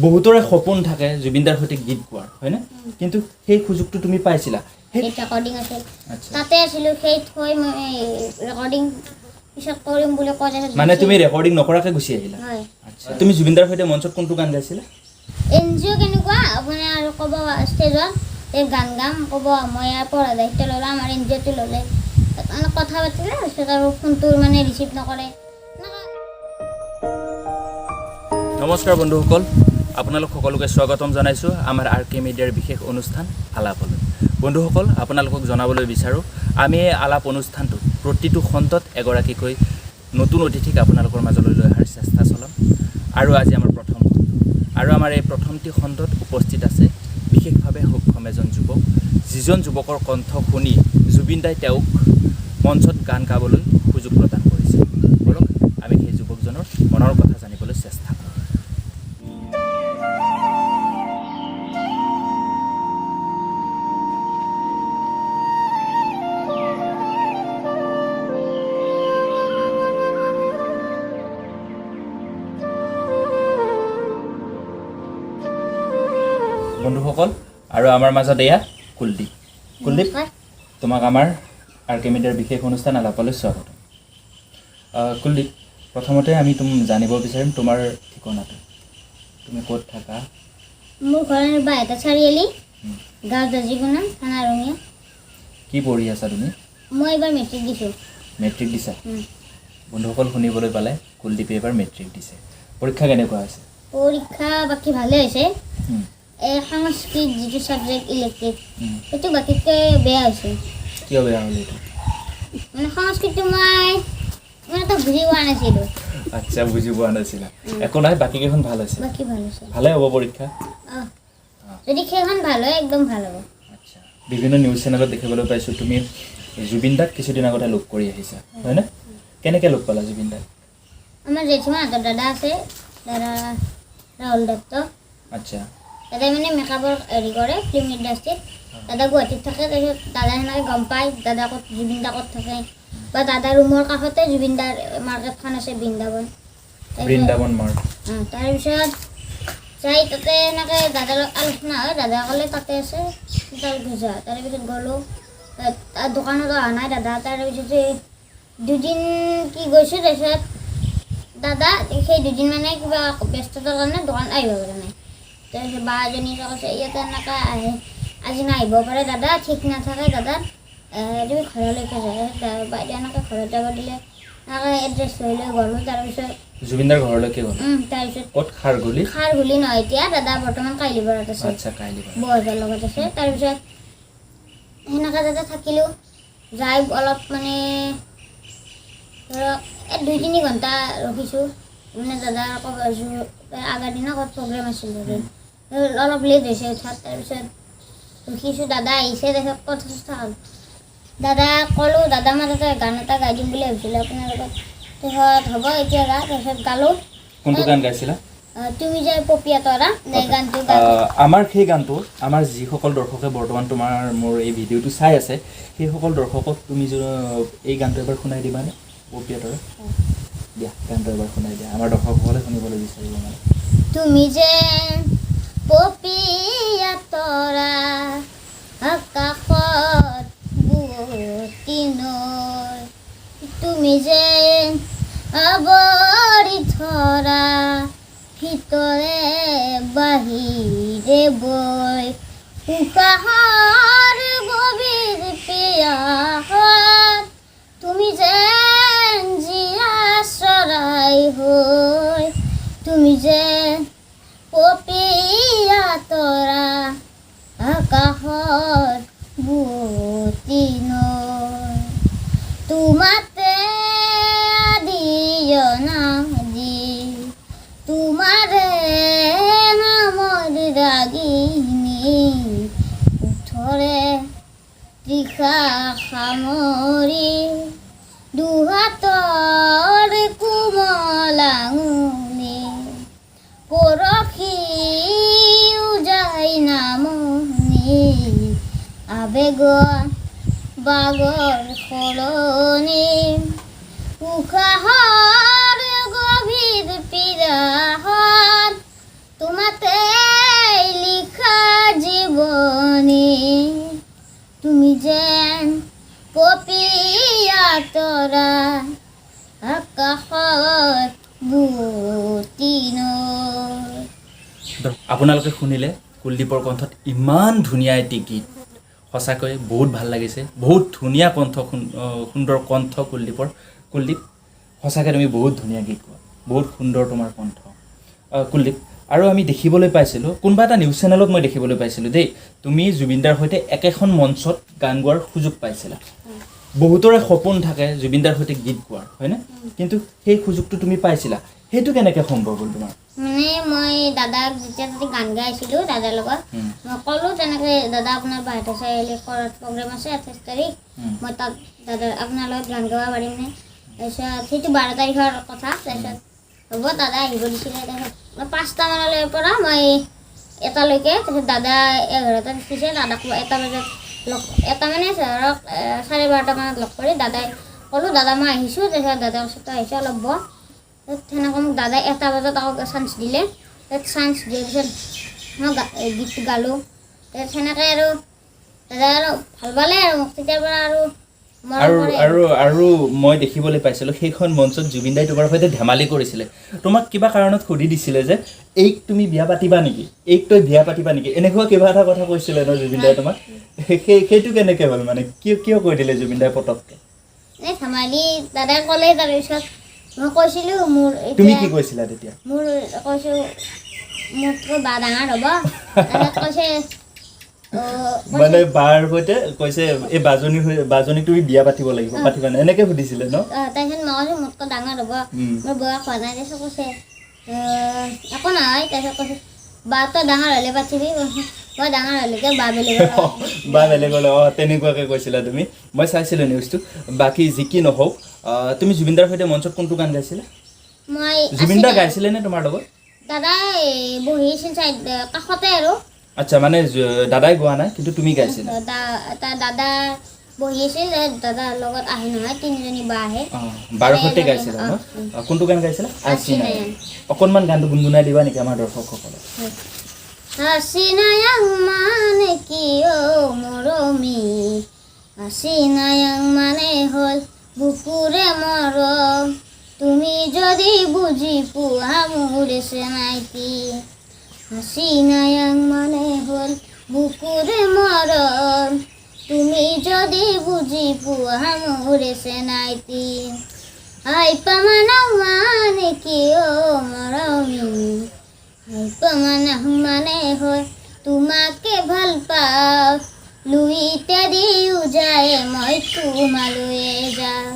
বহুতৰে সপোন থাকে জুবিনদাৰ সৈতে গীত গোৱাৰ হয়নে কিন্তু সেই সুযোগটো তুমি পাইছিলা সেই ৰেকৰ্ডিং আছিল আচ্ছা তাতে আছিলোঁ সেই থৈ মই ৰেকৰ্ডিং পিছত কৰিম বুলি কৈ মানে তুমি ৰেকৰ্ডিং নকৰাকৈ গুচি আহিলা হয় আচ্ছা তুমি জুবিনদাৰ সৈতে মঞ্চত কোনটো গান গাইছিলা এনজিঅ' কেনেকুৱা মানে আৰু ক'ব ষ্টেজত এই গান গাম ক'ব মই ইয়াৰ পঢ়া দায়িত্ব ল'লোঁ আমাৰ এনজিঅ'টো ল'লে মানে কথা পাতিলে তাৰপিছত আৰু ফোনটো মানে ৰিচিভ নকৰে নমস্কাৰ বন্ধুসকল আপোনালোক সকলোকে স্বাগতম জনাইছোঁ আমাৰ আৰ কে মিডিয়াৰ বিশেষ অনুষ্ঠান আলাপলৈ বন্ধুসকল আপোনালোকক জনাবলৈ বিচাৰোঁ আমি এই আলাপ অনুষ্ঠানটোত প্ৰতিটো খণ্ডত এগৰাকীকৈ নতুন অতিথিক আপোনালোকৰ মাজলৈ লৈ অহাৰ চেষ্টা চলাম আৰু আজি আমাৰ প্ৰথম খণ্ড আৰু আমাৰ এই প্ৰথমটি খণ্ডত উপস্থিত আছে বিশেষভাৱে সক্ষম এজন যুৱক যিজন যুৱকৰ কণ্ঠ শুনি জুবিনদাই তেওঁক মঞ্চত গান গাবলৈ সুযোগ প্ৰদান কৰিছে বলক আমি সেই যুৱকজনৰ মনৰ কথা জানিবলৈ চেষ্টা কৰোঁ বন্ধুসকল আৰু আমাৰ মাজত এয়া কুলদীপ নমস্কাৰ। তোমাক আমাৰ আৰ কে মিডিয়াৰ বিশেষ অনুষ্ঠান আলাপলৈ স্বাগতম কুলদীপ প্ৰথমতে আমি জানিব বিচাৰিম তোমাৰ ঠিকনাটো তুমি ক'ত থাকা মোৰ ঘৰ বাইহাটা চাৰিআলি গাঁও দৰ্জিগুনা থানা ৰঙিয়া কি পঢ়ি আছা তুমি মই এইবাৰ মেট্ৰিক দিছোঁ মেট্ৰিক দিছা বন্ধুসকল শুনিবলৈ পালে কুলদীপে এইবাৰ মেট্ৰিক দিছে পৰীক্ষা কেনেকুৱা হৈছে পৰীক্ষা বাকী ভালে হৈছে এই সংস্কৃত যিটো ছাবজেক্ট ইলেক্টিভ সেইটো বাকীতকৈ বেয়া হৈছে কিয় বেয়া হ'ল এইটো মানে সংস্কৃতটো মই মানে তো বুজি পোৱা নাছিলোঁ আচ্ছা বুজি পোৱা নাছিলা একো নাই বাকীকেইখন ভাল হৈছে বাকী ভাল হৈছে ভালে হ'ব পৰীক্ষা যদি সেইখন ভাল হয় একদম ভাল হ'ব আচ্ছা বিভিন্ন নিউজ চেনেলত দেখিবলৈ পাইছোঁ তুমি জুবিনদাক কিছুদিন আগতে লগ কৰি আহিছা হয়নে কেনেকৈ লগ পালা জুবিনদাক আমাৰ জেঠীমাহঁতৰ দাদা আছে দাদা ৰাহুল দত্ত আচ্ছা দাদাই মানে মেকআপৰ হেৰি কৰে ফিল্ম ইণ্ডাষ্ট্ৰীত দাদা গুৱাহাটীত থাকে তাৰপিছত দাদাই সেনেকৈ গম পায় দাদা ক'ত জুবিনদা ক'ত থাকে বা দাদাৰ ৰুমৰ কাষতে জুবিনদাৰ মাৰ্কেটখন আছে বৃন্দাবন মাৰ্ট তাৰপিছত যাই তাতে এনেকৈ দাদাৰ আলোচনা হয় দাদা ক'লে তাতে আছে তাৰপিছত যোৱা তাৰপিছত গ'লোঁ তাৰ দোকানত অহা নাই দাদা তাৰপিছতে দুদিন কি গৈছোঁ তাৰপিছত দাদা সেই দুদিন মানে কিবা ব্যস্ততাৰ কাৰণে দোকান আহিব পৰা নাই তাৰপিছত বা এজনী কৈছে ইয়াতে এনেকৈ আহে আজি নাহিব পাৰে দাদা ঠিক নাথাকে দাদা তুমি ঘৰলৈকে যায় বাইদেউ এনেকৈ ঘৰত যাব দিলে এনেকৈ এড্ৰেছ লৈ লৈ গ'লোঁ তাৰপিছত জুবিনদাৰ ঘৰলৈকে গ'ল তাৰপিছত ক'ত খাৰগুলি খাৰঘুলি নহয় এতিয়া দাদা বৰ্তমান কাইলিপাৰাত আছে আচ্ছা কাইলৈ বৰহঁতৰ লগত আছে তাৰপিছত সেনেকৈ দাদা থাকিলোঁ যাই অলপ মানে ধৰক 2-3 ঘণ্টা ৰখিছোঁ মানে দাদাৰ আকৌ আগৰ দিনা ক'ত প্ৰগ্ৰেম আছিল অলপ লেট হৈছে উঠাত তাৰপিছত ৰখিছোঁ দাদা আহিছে তাৰপিছত কথা চথা হ'ল দাদা ক'লোঁ দাদা মই তাতে গান এটা গাই দিম বুলি ভাবিছিলোঁ আপোনাৰ লগত তাৰপিছত হ'ব এতিয়া গা তাৰপিছত গালোঁ কোনটো গান গাইছিলা তুমি যে পপিয়া তৰা গানটো আমাৰ সেই গানটো আমাৰ যিসকল দৰ্শকে বৰ্তমান তোমাৰ মোৰ এই ভিডিঅ'টো চাই আছে সেইসকল দৰ্শকক তুমি এই গানটো এবাৰ শুনাই দিবানে পপিয়া তৰা দিয়া গানটো এবাৰ শুনাই দিয়া আমাৰ দৰ্শকসকলে শুনিবলৈ বিচাৰিব মানে তুমি যে পপিয়া তৰা আকাশত বুৱতী নৈ তুমি যে আৱৰি ধৰা ভিতৰে বাহিৰে বৈ উশাহৰ গভীৰ পিয়াহত তুমি যেন জীয়া চৰাই হৈ তুমি যে পপিয়া তৰা আকাশত বুৱতী নৈ তোমাতে আদিয় নাদি তোমাৰে নামৰ ৰাগিনী ওঠৰে ত্ৰিষা সামৰি দুহাতৰ কোমল আঙুলি পৰশি উজাই নামনি আবেগৰ বাগৰ সলনি উশাহৰ গভীৰ পিৰাহত তোমাৰ তোমাতে লিখা জীবনী তুমি যেন পপিয়া তৰা আকাশত বুটিনৰ। আপোনালোকে শুনিলে কুলদীপৰ কণ্ঠত ইমান ধুনীয়া এটি গীত, সঁচাকৈ বহুত ভাল লাগিছে। বহুত ধুনীয়া কণ্ঠ, সুন্দৰ কণ্ঠ কুলদীপৰ। কুলদীপ, সঁচাকৈ তুমি বহুত ধুনীয়া গীত গোৱা, বহুত সুন্দৰ তোমাৰ কণ্ঠ কুলদীপ। আৰু আমি দেখিবলৈ পাইছিলোঁ, কোনোবা এটা নিউজ চেনেলত মই দেখিবলৈ পাইছিলোঁ দেই, তুমি জুবিনদাৰ সৈতে একেখন মঞ্চত গান গোৱাৰ সুযোগ পাইছিলা। বহুতৰে সপোন থাকে জুবিনদাৰ সৈতে গীত গোৱাৰ, হয়নে? কিন্তু সেই সুযোগটো তুমি পাইছিলা, সেইটো কেনেকৈ সম্ভৱ হ'ল তোমাৰ? মানে মই দাদাক যেতিয়া তাতে গান গাই আছিলোঁ দাদাৰ লগত, মই ক'লোঁ তেনেকৈ দাদা আপোনাৰ বাহিৰত চাৰিআলি কৰাত প্ৰগ্ৰেম আছে 28 তাৰিখ, মই তাত দাদা আপোনাৰ লগত গান গাব পাৰিমনে? তাৰপিছত সেইটো 12 তাৰিখৰ কথা। তাৰপিছত হ'ব দাদা আহিব দিছিলে। তাৰপিছত 5টা মানলৈ পৰা মই এটালৈকে, তাৰপিছত দাদা 11টাত দিছে, দাদাক 1টা বজাত এটা মানে ধৰক 12:30 মানত লগ কৰি দাদাই ক'লোঁ দাদা মই আহিছোঁ। তাৰপিছত দাদাই কৈছে আহিছে অলপ বহ। সেনেকৈ মোক দাদাই 1টা বজাত আকৌ চান্স দিলে। তাত চান্স দিয়াৰ পিছত মই গীতটো গালোঁ। তাৰপিছত সেনেকৈ আৰু দাদাই আৰু ভাল পালে আৰু মোক তেতিয়াৰ পৰা আৰু আৰু মই দেখিবলৈ পাইছিলোঁ সেইখন মঞ্চত জুবিনদাই তোমাৰ সৈতে ধেমালি কৰিছিলে। তোমাক কিবা কাৰণত সুধি দিছিলে যে এইক তুমি বিয়া পাতিবা নেকি, এইক তই বিয়া পাতিবা নেকি, এনেকুৱা কিবা এটা কথা কৈছিলে ন জুবিনদাই তোমাক? সেইটো কেনেকৈ হ'ল, মানে কিয় কৈ দিলে জুবিনদাই পটককৈ? এই ধেমালি দাদাই ক'লে। তাৰপিছত মই কৈছিলোঁ মোৰ তুমি কি কৈছিলা তেতিয়া? মোৰ কৈছোঁ মোতকৈ বা ডাঙৰ হ'ব। তাৰপিছত কৈছে মানে বাৰ সৈতে কৈছে এই বাজনী তুমি বিয়া পাতিব লাগিব, পাতিবা নে, এনেকৈ সুধিছিলে ন? তাৰপিছত মই কৈছোঁ মোতকৈ ডাঙৰ হ'ব, মোৰ বয়স হোৱা নাই। তাৰপিছত কৈছে একো নহয়। তাৰপিছত কৈছে বা তই ডাঙৰ হ'লে পাতিবি, মই ডাঙৰ হ'লেকে বা বেলেগলৈ তেনেকুৱাকৈ কৈছিলা তুমি। মই চাইছিলোঁ নিউজটো। বাকী যি কি নহওক, তুমি জুবিনদাৰ সৈতে মঞ্চত কোনটো গান গাইছিলা? মই জুবিনদা গাইছিলে নে তোমাৰ লগত? দাদাই বহি আছিল কাষতে আৰু। আচ্ছা, মানে দাদাই গোৱা নাই কিন্তু তুমি গাইছিলা? দাদা বহি আছিল, দাদাৰ লগত আহে নহয় 3জনী বা আহে। বাৰ সৈতে গাইছিলা ন? কোনটো গান গাইছিলা? আছি নায়াং। অকণমান গানটো গুণগুণাই দিবা নেকি আমাৰ দৰ্শকসকলক? আছি নায়াং মানে কি অ মৰমী, আছি নায়াং মানে হ'ল বুকুৰে মৰম, তুমি যদি বুজি পোৱা মোৰ চেনাইতি। আছি নায়াং মানে হ'ল বুকুৰে মৰম, তুমি যদি বুজি পোৱা মোৰ চেনাইতি। আই পামানাং মানে কি অ মৰমী, আই পামানাং মানে হ'ল তোমাকে ভাল পাওঁ, লুইতে দিও যায় মই তোমালৈয়ে যাওঁ।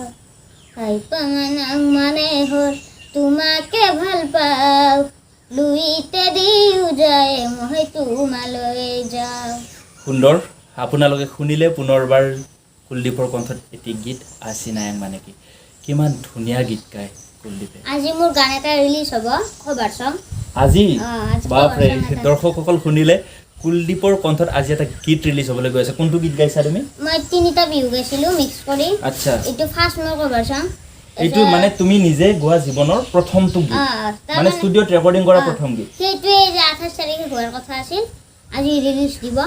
আই পামানাং মানে হ'ল তোমাকে ভাল পাওঁ, লুইতে দিও যায় মই তোমালৈয়ে যাওঁ। সুন্দৰ। আপোনালোকে শুনিলে পুনৰবাৰ কুলদীপৰ কণ্ঠত এটি গীত আছি নায়াং মানে কি। কিমান ধুনীয়া গীত গায় কুলদীপে। আজি মোৰ গান এটা ৰিলিজ হ'ব, কভাৰ চং। আজি বাপৰে, cover song এটা। দৰ্শকসকল শুনিলে কুলদীপৰ কণ্ঠত আজি এটা গীত ৰিলিজ হ'বলৈ গৈ আছে। কোনটো গীত গাইছা তুমি? মই 3টা বিহু গাইছিলোঁ মিক্স কৰি। আচ্ছা, এইটো ফাৰ্ষ্ট মোৰ কভাৰ চং। এইটো মানে তুমি নিজে গোৱা জীৱনৰ প্ৰথমটো গীত, মানে ষ্টুডিঅ'ত ৰেকৰ্ডিং কৰা প্ৰথম গীত। সেইটোৱে যে 28 তাৰিখে হোৱাৰ কথা আছিল, আজি ৰিলিজ দিব।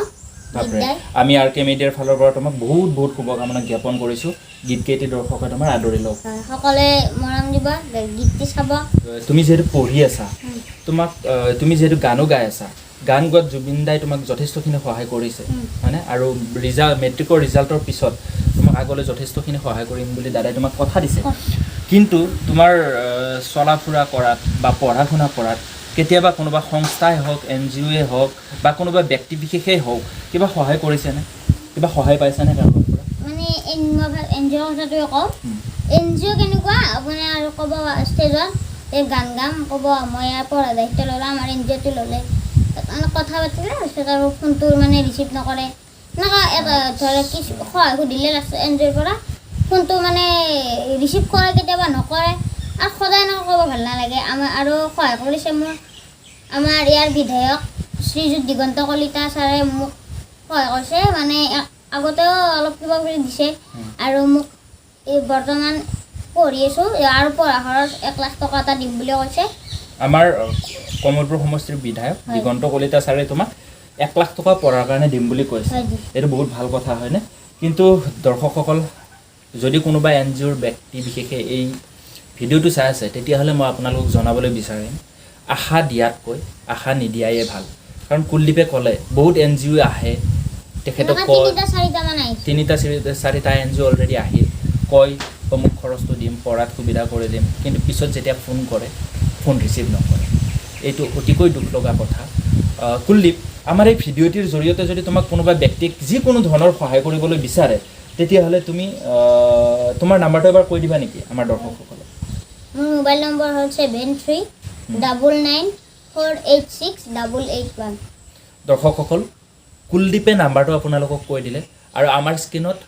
আমি আৰ কে মিডিয়াৰ ফালৰ পৰা তোমাক বহুত বহুত শুভকামনা জ্ঞাপন কৰিছোঁ। গীতকেইটি দৰ্শকে তোমাৰ আদৰি লওক, সকলোৱে মৰম দিব, গীতটি চাব। তুমি যিহেতু পঢ়ি আছা, তুমি যিহেতু গানো গাই আছা, গান গোৱাত জুবিনদাই তোমাক যথেষ্টখিনি সহায় কৰিছে, হয়নে? আৰু মেট্ৰিকৰ ৰিজাল্টৰ পিছত তোমাক আগলৈ যথেষ্টখিনি সহায় কৰিম বুলি দাদাই তোমাক কথা দিছে। কিন্তু তোমাৰ চলা ফুৰা কৰাত বা পঢ়া শুনা কৰাত কেতিয়াবা কোনোবা সংস্থাই হওক, NGOয়ে হওক বা কোনোবা ব্যক্তি বিশেষেই হওক কিবা সহায় কৰিছেনে, কিবা সহায় পাইছেনে কাৰোবাৰ পৰা? মানে NGOৰ কথাটোৱে কওঁ। NGO কেনেকুৱা আপোনাৰ আৰু ক'ব ষ্টেজত গান গাম, ক'ব মই ইয়াৰ পঢ়া দায়িত্ব ল'লোঁ, আমাৰ NGOটো ল'লে, কথা পাতিলে। তাৰপিছত আৰু ফোনটো মানে ৰিচিভ নকৰে, এনেকুৱা এটা ধৰক কি সহায় সুধিলে NGOৰ পৰা ফোনটো মানে ৰিচিভ কৰে, কেতিয়াবা নকৰে। আৰু সদায় এনেকৈ ক'ব ভাল নালাগে। আৰু সহায় কৰিছে মোৰ আমাৰ ইয়াৰ বিধায়ক শ্ৰীযুত দিগন্ত কলিতা ছাৰে মোক সহায় কৰিছে, মানে আগতেও অলপ কিবা কৰি দিছে। আৰু মোক এই বৰ্তমান পঢ়ি আছোঁ আৰু পঢ়া খৰচ 1 লাখ টকা এটা দিম বুলি কৈছে। আমাৰ কমলপুৰ সমষ্টিৰ বিধায়ক হয়। দিগন্ত কলিতা ছাৰে তোমাক 1 লাখ টকা পঢ়াৰ কাৰণে দিম বুলি কৈছে হয় জি। এইটো বহুত ভাল কথা হয়নে কিন্তু দৰ্শকসকল যদি কোনোবা NGOৰ ব্যক্তি বিশেষে এই ভিডিঅ'টো চাই আছে তেতিয়াহ'লে মই আপোনালোকক জনাবলৈ বিচাৰিম আশা দিয়াতকৈ আশা নিদিয়ায়ে ভাল কাৰণ কুলদীপে ক'লে বহুত NGO আহে তেখেতক কয় 3টা 4টা মান আহিছে 3টা 4টা NGO অলৰেডি আহিল কয় অমুক খৰচটো দিম পঢ়াত সুবিধা কৰি দিম কিন্তু পিছত যেতিয়া ফোন কৰে ফোন ৰিচিভ নকৰে এইটো অতিকৈ দুখ লগা কথা কুলদীপ আমাৰ এই ভিডিঅ'টিৰ জৰিয়তে যদি তোমাক কোনোবা ব্যক্তিক যিকোনো ধৰণৰ সহায় কৰিবলৈ বিচাৰে তেতিয়াহ'লে তুমি তোমাৰ নাম্বাৰটো এবাৰ কৈ দিবা নেকি আমাৰ দৰ্শকসকলক মোৰ মোবাইল নম্বৰ হ'ল 7399486881 দৰ্শকসকল কুলদীপে নাম্বাৰটো আপোনালোকক কৈ দিলে আৰু আমাৰ স্ক্ৰীনত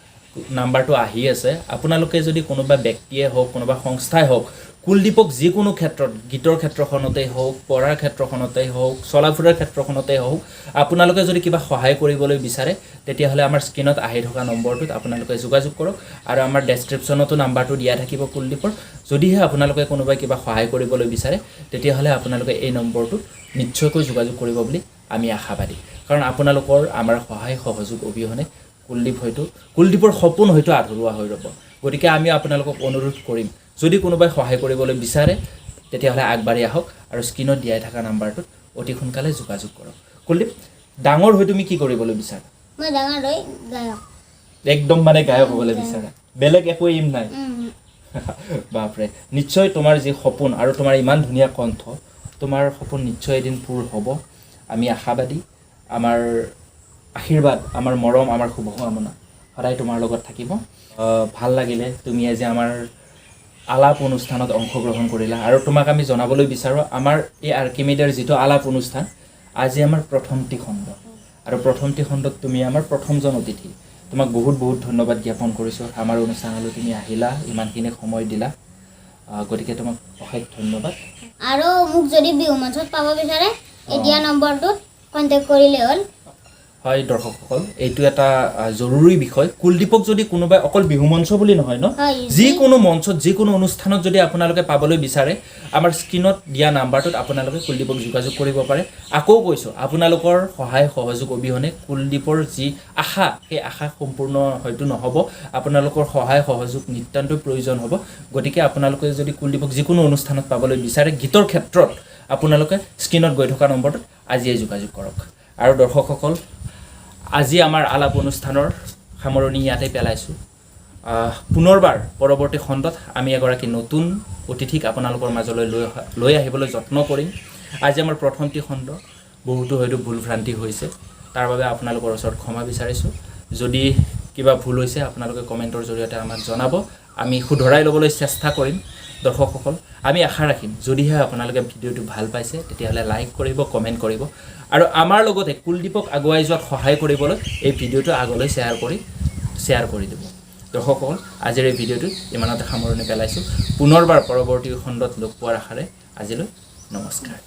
নাম্বাৰটো আহি আছে আপোনালোকে যদি কোনোবা ব্যক্তিয়ে হওক কোনোবা সংস্থাই হওক কুলদীপক যিকোনো ক্ষেত্ৰত গীতৰ ক্ষেত্ৰখনতেই হওক পঢ়াৰ ক্ষেত্ৰখনতেই হওক চলা ফুৰাৰ ক্ষেত্ৰখনতেই হওক আপোনালোকে যদি কিবা সহায় কৰিবলৈ বিচাৰে তেতিয়াহ'লে আমাৰ স্ক্ৰীনত আহি থকা নম্বৰটোত আপোনালোকে যোগাযোগ কৰক আৰু আমাৰ ডেছক্ৰিপশ্যনতো নাম্বাৰটো দিয়া থাকিব কুলদীপৰ যদিহে আপোনালোকে কোনোবাই কিবা সহায় কৰিবলৈ বিচাৰে তেতিয়াহ'লে আপোনালোকে এই নম্বৰটোত নিশ্চয়কৈ যোগাযোগ কৰিব বুলি আমি আশাবাদী কাৰণ আপোনালোকৰ আমাৰ সহায় সহযোগ অবিহনে কুলদীপৰ সপোন হয়তো আধৰুৱা হৈ ৰ'ব গতিকে আমি আপোনালোকক অনুৰোধ কৰিম যদি কোনোবাই সহায় কৰিবলৈ বিচাৰে তেতিয়াহ'লে আগবাঢ়ি আহক আৰু স্ক্ৰীনত দিয়াই থকা নাম্বাৰটোত অতি সোনকালে যোগাযোগ কৰক কুলদীপ ডাঙৰ হৈ তুমি কি কৰিবলৈ বিচাৰা মই ডাঙৰ হৈ গায়ক একদম মানে গায়ক হ'বলৈ বিচাৰা বেলেগ একো এইম নাই বাপৰে নিশ্চয় তোমাৰ যি সপোন আৰু তোমাৰ ইমান ধুনীয়া কণ্ঠ তোমাৰ সপোন নিশ্চয় এদিন পূৰ হ'ব আমি আশাবাদী আমাৰ আশীৰ্বাদ আমাৰ মৰম আমাৰ শুভকামনা সদায় তোমাৰ লগত থাকিব ভাল লাগিলে তুমি আজি আমাৰ আলাপ অনুষ্ঠানত অংশগ্ৰহণ কৰিলা আৰু তোমাক আমি জনাবলৈ বিচাৰোঁ আমাৰ এই আৰ্কিমিডিয়াৰ যিটো আলাপ অনুষ্ঠান আজি আমাৰ প্ৰথমটি খণ্ড আৰু প্ৰথমটি খণ্ডত তুমি আমাৰ প্ৰথমজন অতিথি তোমাক বহুত বহুত ধন্যবাদ জ্ঞাপন কৰিছোঁ আমাৰ অনুষ্ঠানলৈ তুমি আহিলা ইমানখিনি সময় দিলা গতিকে তোমাক অশেষ ধন্যবাদ আৰু মোক যদি বিহু মঞ্চত পাব বিচাৰে এতিয়া নম্বৰটোত কণ্টেক্ট কৰিলে হ'ল হয় দৰ্শকসকল এইটো এটা জৰুৰী বিষয় কুলদীপক যদি কোনোবাই অকল বিহু মঞ্চ বুলি নহয় ন হয়, যিকোনো মঞ্চত যিকোনো অনুষ্ঠানত যদি আপোনালোকে পাবলৈ বিচাৰে আমাৰ স্ক্ৰীনত দিয়া নাম্বাৰটোত আপোনালোকে কুলদীপক যোগাযোগ কৰিব পাৰে আকৌ কৈছোঁ আপোনালোকৰ সহায় সহযোগ অবিহনে কুলদীপৰ যি আশা সেই আশা সম্পূৰ্ণ হয়তো নহ'ব আপোনালোকৰ সহায় সহযোগ নিতান্তই প্ৰয়োজন হ'ব গতিকে আপোনালোকে যদি কুলদীপক যিকোনো অনুষ্ঠানত পাবলৈ বিচাৰে গীতৰ ক্ষেত্ৰত আপোনালোকে স্ক্ৰীনত গৈ থকা নম্বৰটোত আজিয়ে যোগাযোগ কৰক আৰু দৰ্শকসকল আজি আমাৰ আলাপ অনুষ্ঠানৰ সামৰণি ইয়াতে পেলাইছোঁ পুনৰবাৰ পৰৱৰ্তী খণ্ডত আমি এগৰাকী নতুন অতিথিক আপোনালোকৰ মাজলৈ লৈ আহিবলৈ যত্ন কৰিম আজি আমাৰ প্ৰথমটি খণ্ড বহুতো হয়তো ভুল ভ্ৰান্তি হৈছে তাৰ বাবে আপোনালোকৰ ওচৰত ক্ষমা বিচাৰিছোঁ যদি কিবা ভুল হৈছে আপোনালোকে কমেণ্টৰ জৰিয়তে আমাক জনাব আমি শুধৰাই ল'বলৈ চেষ্টা কৰিম দৰ্শকসকল আমি আশা ৰাখিম যদিহে আপোনালোকে ভিডিঅ'টো ভাল পাইছে তেতিয়াহ'লে লাইক কৰিব কমেণ্ট কৰিব আৰু আমাৰ লগতে কুলদীপক আগুৱাই যোৱাত সহায় কৰিবলৈ এই ভিডিঅ'টো আগলৈ শ্বেয়াৰ কৰি দিব দৰ্শকসকল আজিৰ এই ভিডিঅ'টো ইমানতে সামৰণি পেলাইছোঁ পুনৰবাৰ পৰৱৰ্তী খণ্ডত লগ পোৱাৰ আশাৰে আজিলৈ নমস্কাৰ